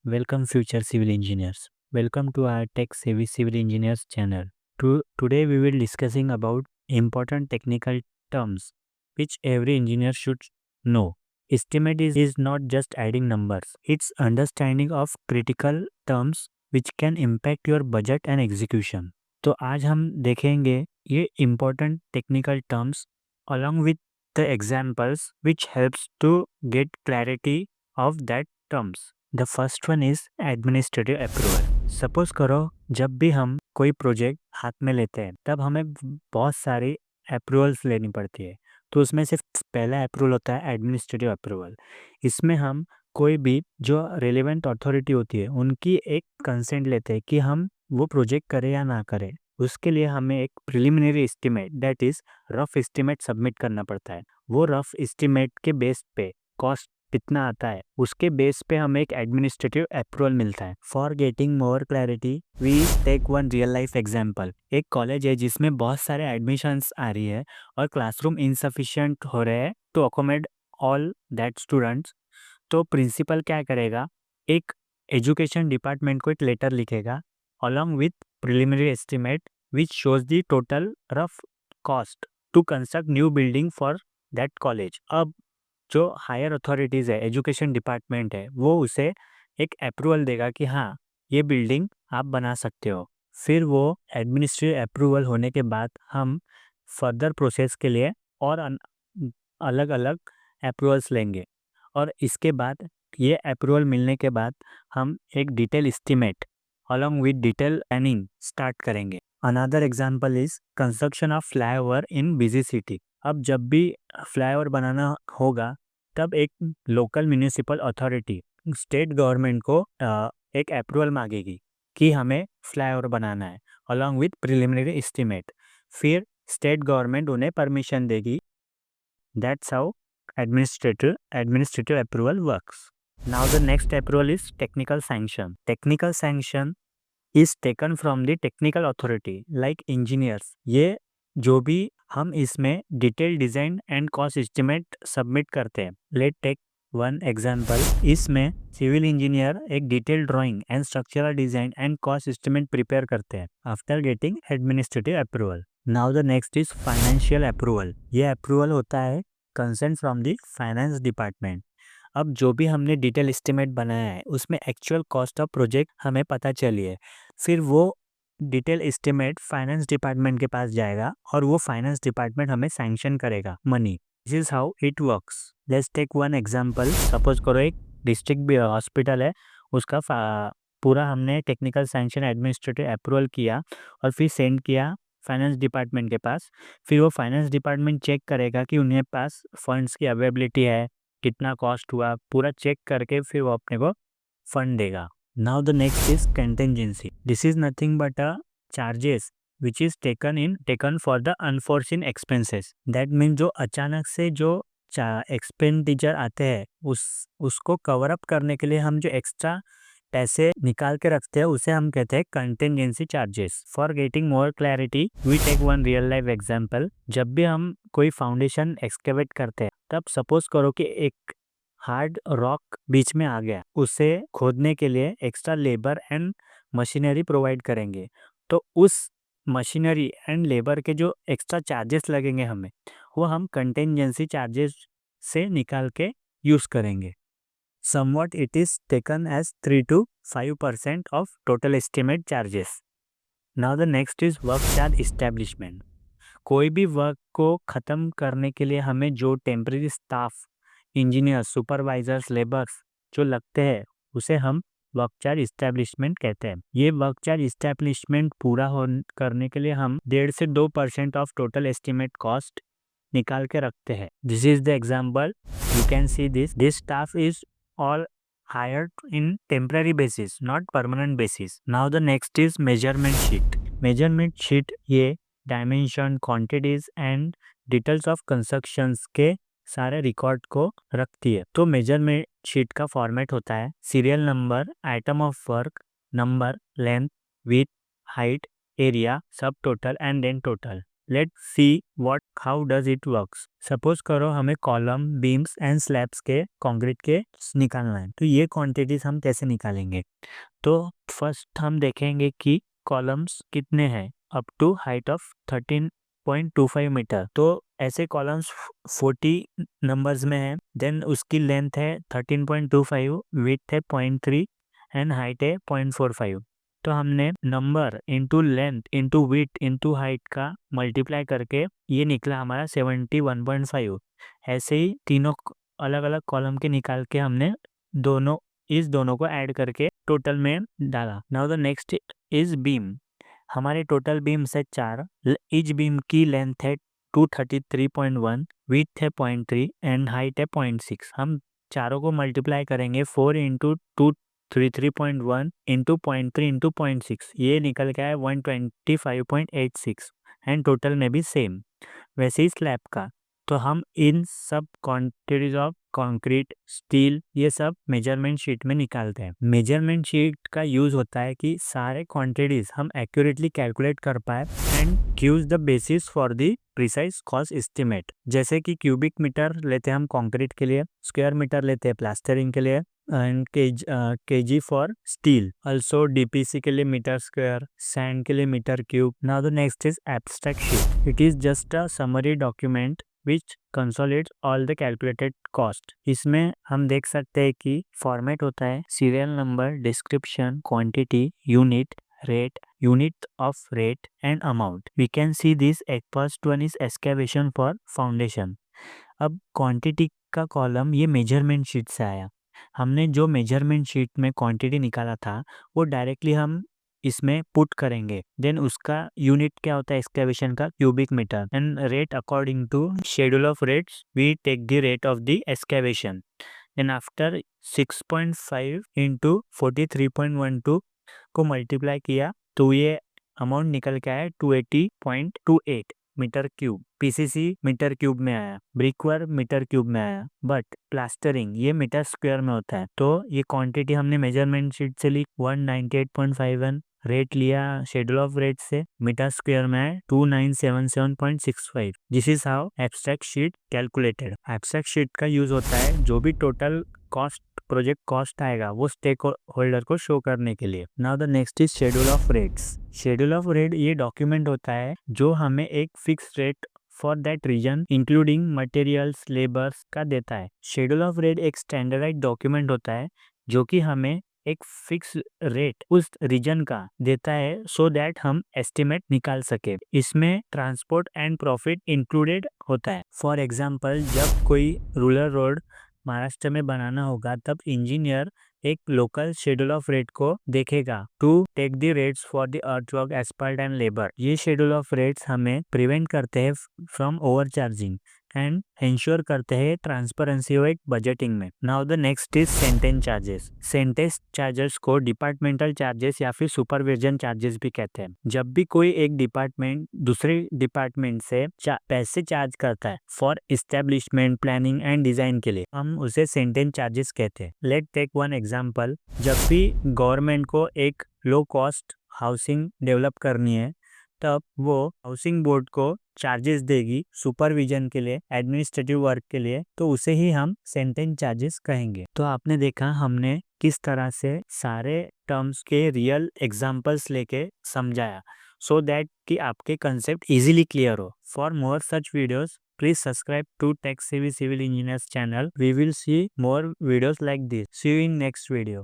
Welcome future civil engineers. Welcome to our Tech Savvy Civil Engineers channel. Today we will discussing about important technical terms which every engineer should know. Estimate is not just adding numbers. It's understanding of critical terms which can impact your budget and execution. तो आज हम देखेंगे ये important technical terms along with the examples which helps to get clarity of that terms. The first one is administrative approval. Suppose करो जब भी हम कोई प्रोजेक्ट हाथ में लेते हैं तब हमें बहुत सारी अप्रूवल्स लेनी पड़ती है। तो उसमें से पहला अप्रूवल होता है एडमिनिस्ट्रेटिव अप्रूवल। इसमें हम कोई भी जो रिलेवेंट अथॉरिटी होती है उनकी एक कंसेंट लेते हैं कि हम वो प्रोजेक्ट करें या ना करें। उसके लिए हमें एक preliminary estimate that is rough estimate submit करना पड़ता है। वो रफ एस्टिमेट के बेस पे कॉस्ट कितना आता है उसके बेस पे हमें एक एडमिनिस्ट्रेटिव अप्रूवल मिलता है। For getting more clarity we take one real life example. एक कॉलेज है जिसमें बहुत सारे एडमिशन्स आ रही है और क्लासरूम इनसफिशिएंट हो रहे हैं to accommodate all that students. तो प्रिंसिपल क्या करेगा, एक एजुकेशन डिपार्टमेंट को एक लेटर लिखेगा along with preliminary estimate which shows the total rough cost to construct new building for that college. अब जो हायर अथॉरिटीज़ है, एजुकेशन डिपार्टमेंट है, वो उसे एक अप्रूवल देगा कि हाँ ये बिल्डिंग आप बना सकते हो। फिर वो एडमिनिस्ट्रेटिव अप्रूवल होने के बाद हम फर्दर प्रोसेस के लिए और अलग अलग अप्रूवल्स लेंगे और इसके बाद ये अप्रूवल मिलने के बाद हम एक detail estimate along with detail planning start करेंगे। Another example is construction of flyover in busy city. अब जब भी फ्लाईओवर बनाना होगा तब एक local municipal authority state government को एक अप्रूवल मांगेगी कि हमें फ्लाईओवर बनाना है अलॉन्ग विथ प्रिलिमिनरी एस्टिमेट। फिर स्टेट गवर्नमेंट उन्हें परमिशन देगी। That's how administrative approval works. Now the next approval is technical sanction. Technical sanction is taken from the technical authority like engineers. ये जो भी हम इसमें detail design and cost estimate submit करते हैं। Let take one example. इसमें civil engineer एक detail drawing and structural design and cost estimate prepare करते हैं after getting administrative approval. Now the next is financial approval. ये approval होता है consent from the finance department. अब जो भी हमने डिटेल एस्टिमेट बनाया है उसमें एक्चुअल कॉस्ट ऑफ प्रोजेक्ट हमें पता चली है। फिर वो डिटेल एस्टिमेट फाइनेंस डिपार्टमेंट के पास जाएगा और वो फाइनेंस डिपार्टमेंट हमें सैंक्शन करेगा money. This is how it works. Let's take one example. Suppose करो एक डिस्ट्रिक्ट हॉस्पिटल है, उसका पूरा हमने टेक्निकल सैंक्शन एडमिनिस्ट्रेटिव अप्रूवल किया और फिर सेंड किया फाइनेंस डिपार्टमेंट के पास। फिर वो फाइनेंस डिपार्टमेंट चेक करेगा कि उन्हें पास फंड्स की अवेलेबिलिटी है, कितना कॉस्ट हुआ, पूरा चेक करके फिर वो अपने को फंड देगा। Now the next is contingency. This is nothing but a charges which is taken for the unforeseen expenses. That mean जो अचानक से जो एक्सपेंडिचर आते हैं उसको कवर अप करने के लिए हम जो एक्स्ट्रा पैसे निकाल के रखते हैं उसे हम कहते हैं contingency charges. For getting more clarity we take one real life example. जब भी हम कोई फाउंडेशन एक्सकेवेट करते हैं तब सपोज करो कि एक हार्ड रॉक बीच में आ गया, उसे खोदने के लिए extra labour and machinery provide करेंगे। तो उस मशीनरी एंड लेबर के जो एक्स्ट्रा चार्जेस लगेंगे हमें, वो हम कंटिजेंसी चार्जेस से निकाल के यूज़ करेंगे। Somewhat it is taken as 3 to 5% of total estimate charges. Now the next is work charge establishment. कोई भी वर्क को ख़त्म करने के लिए हमें जो temporary staff, engineer, supervisors, labours जो लगते हैं उसे हम वर्क चार्ज इस्टेब्लिशमेंट कहते हैं। ये वर्क चार्ज इस्टेब्लिशमेंट पूरा करने के लिए हम 1.5 से 2% ऑफ टोटल एस्टिमेट कॉस्ट निकाल के रखते हैं। This is the example. You can see this staff is all hired in temporary basis, not permanent basis. Now the next is measurement sheet. Measurement sheet ये dimension, quantities and details of constructions के सारे record को रखती है। तो measurement sheet का format होता है serial number, item of work, number, length, width, height, area, subtotal and then total. Let's see what how does it works. Suppose करो हमें कॉलम, बीम्स एंड स्लैब्स के कंक्रीट के निकालना है, तो ये क्वांटिटीज हम कैसे निकालेंगे। तो फर्स्ट हम देखेंगे कि कॉलम्स कितने हैं, up to height of 13.25 meter. तो ऐसे कॉलम्स 40 नंबर्स में है, देन उसकी लेंथ है 13.25, विड्थ है 0.3 एंड हाइट है 0.45। तो हमने number into length into width into height का मल्टीप्लाई करके ये निकला हमारा 71.5। ऐसे ही तीनों अलग अलग कॉलम के निकाल के हमने दोनों को ऐड करके टोटल में डाला। Now the next is beam. हमारे टोटल बीम से 4, ईच बीम की लेंथ है 233.1, विड्थ है 0.3 एंड हाइट है 0.6। हम चारों को मल्टीप्लाई करेंगे 4 इंटू 233.1 इंटू 0.3 इंटू 0.6, ये निकल के आया 125.86 एंड टोटल में भी सेम। वैसे ही स्लैब का, तो हम इन सब क्वांटिटीज ऑफ कंक्रीट, स्टील, ये सब मेजरमेंट शीट में निकालते हैं। मेजरमेंट शीट का यूज होता है कि सारे क्वांटिटीज हम एक्यूरेटली कैलकुलेट कर पाए and gives the basis for the precise cost estimate. जैसे कि क्यूबिक मीटर लेते हैं हम कंक्रीट के लिए, स्क्वायर मीटर लेते हैं प्लास्टरिंग के लिए, and KG for steel, also DPC के लिए मीटर स्क्वायर, सैंड के लिए meter cube. Now the next is abstract sheet. It is just a summary document which consolidates all the calculated cost. इसमें हम देख सकते हैं कि फॉर्मेट होता है serial number, description, quantity, unit, rate, unit of rate and amount. We can see this first one is excavation for foundation. अब quantity का कॉलम ये मेजरमेंट शीट से आया। हमने जो मेजरमेंट शीट में क्वांटिटी निकाला था वो डायरेक्टली हम इसमें पुट करेंगे। देन उसका यूनिट क्या होता है एक्सकेवेशन का, cubic meter, and rate according to schedule of rates we take the rate of the excavation. Then after 6.5 into 43.12 को मल्टीप्लाई किया तो ये अमाउंट निकल के आया 280.28 meter cube. PCC meter cube में आया, ब्रिकवर्क मीटर क्यूब में आया, बट प्लास्टरिंग ये मीटर स्क्वायर में होता है। तो ये क्वांटिटी हमने मेजरमेंट शीट से ली 198.51, रेट लिया शेड्यूल ऑफ रेट से, मीटर स्क्वायर में है 2977.65। This is how abstract sheet calculated. Abstract sheet का यूज होता है जो भी टोटल कॉस्ट, प्रोजेक्ट कॉस्ट आएगा वो स्टेक होल्डर को शो करने के लिए। Now the next is schedule of rates. Schedule of rate ये डॉक्यूमेंट होता है जो हमें एक fix rate for that region including materials, labours का देता है। शेड्यूल ऑफ रेट एक स्टैंडर्डाइज्ड डॉक्यूमेंट होता है जो कि हमें एक फिक्स रेट उस रीजन का देता है सो दैट हम एस्टिमेट निकाल सके। इसमें ट्रांसपोर्ट एंड प्रॉफिट इंक्लूडेड होता है। फॉर एग्जांपल जब कोई रूरल रोड महाराष्ट्र में बनाना होगा तब इंजीनियर एक लोकल शेड्यूल ऑफ रेट को देखेगा to take the rates for the earthwork, asphalt and labour. ये शेड्यूल ऑफ रेट्स हमें प्रिवेंट करते हैं फ्रॉम ओवरचार्जिंग एंड इंश्योर करते हैं ट्रांसपेरेंसी और एक बजटिंग में। Now the next is sentence charges. Sentence charges को डिपार्टमेंटल चार्जेस या फिर सुपरविजन चार्जेस भी कहते हैं। जब भी कोई एक डिपार्टमेंट दूसरे डिपार्टमेंट से पैसे चार्ज करता है for establishment, planning and design के लिए, हम उसे सेंटेंस चार्जेस कहते हैं। Let take one example. जब भी गवर्नमेंट को एक लो कॉस्ट हाउसिंग डेवलप करनी है तब वो हाउसिंग बोर्ड को चार्जेस देगी सुपरविजन के लिए, एडमिनिस्ट्रेटिव वर्क के लिए, तो उसे ही हम सेंटेंस चार्जेस कहेंगे। तो आपने देखा हमने किस तरह से सारे टर्म्स के रियल एग्जांपल्स लेके समझाया सो दैट कि आपके कंसेप्ट इजीली क्लियर हो। For more such videos please subscribe to TechSavvy Civil Engineers channel. We will see more videos like this. See you in next video.